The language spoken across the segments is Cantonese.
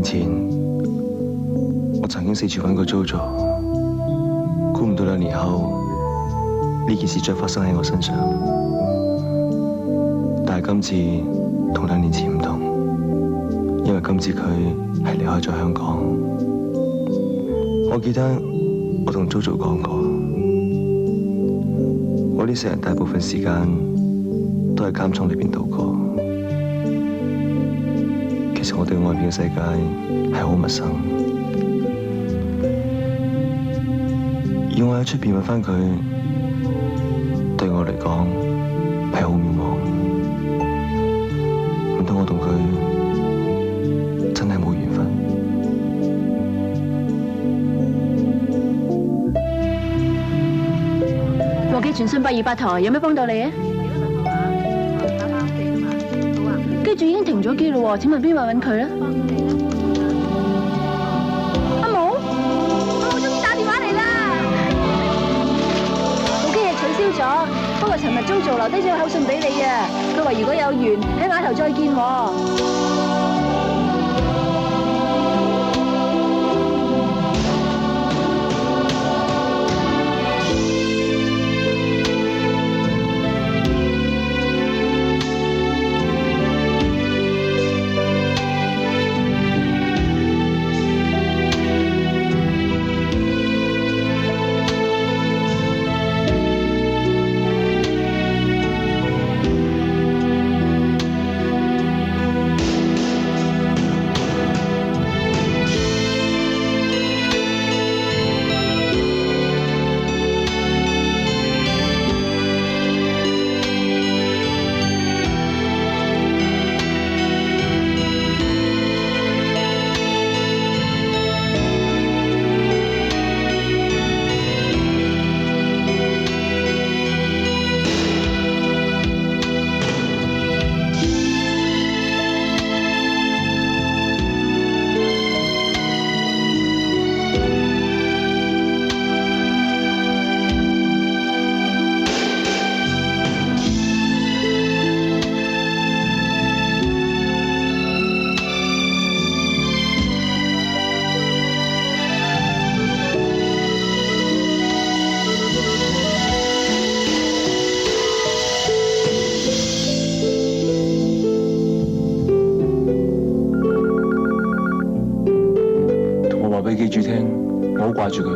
前，我曾經四處揾過 JoJo， 估唔到2年後呢件事再發生喺我身上。但係今次同2年前唔同，因為今次佢係離開咗香港。我記得我同 JoJo 講過，我呢4日大部分時間都喺監倉裏邊度過。其實我對外邊嘅世界係好陌生，要我喺出邊揾返佢，對我嚟講係好渺茫。唔通我同佢真係冇緣分？和記傳訊828台，有咩幫到你啊？機住已經停咗機咯喎，請問邊位揾佢咧？阿毛，我終於打電話嚟啦！部機係取消咗，不過尋日JoJo留低咗個口信俾你啊，佢話如果有緣喺碼頭再見喎。掛住佢，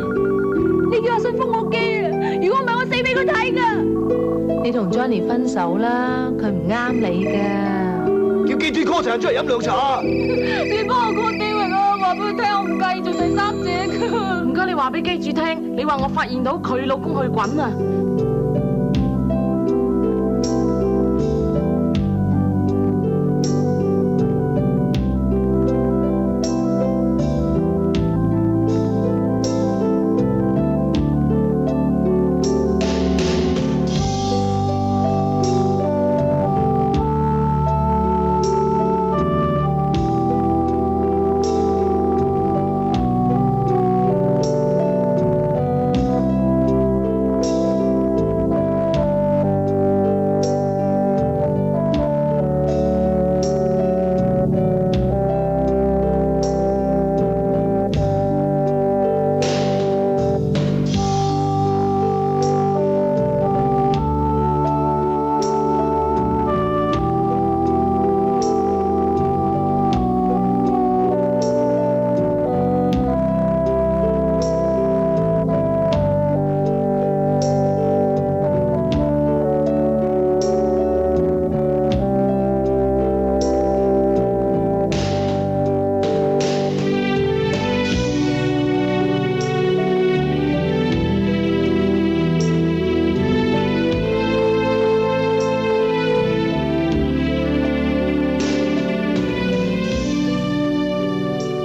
你叫阿信封我機啊！如果唔係，我死俾佢睇噶。你同 Johnny 分手啦，佢唔啱你噶。叫記住 call 陳出嚟飲涼茶。你幫我 call David啊，話俾佢聽我唔介意做第三者噶。唔該，你話俾機主聽，你話我發現到佢老公去滾啊！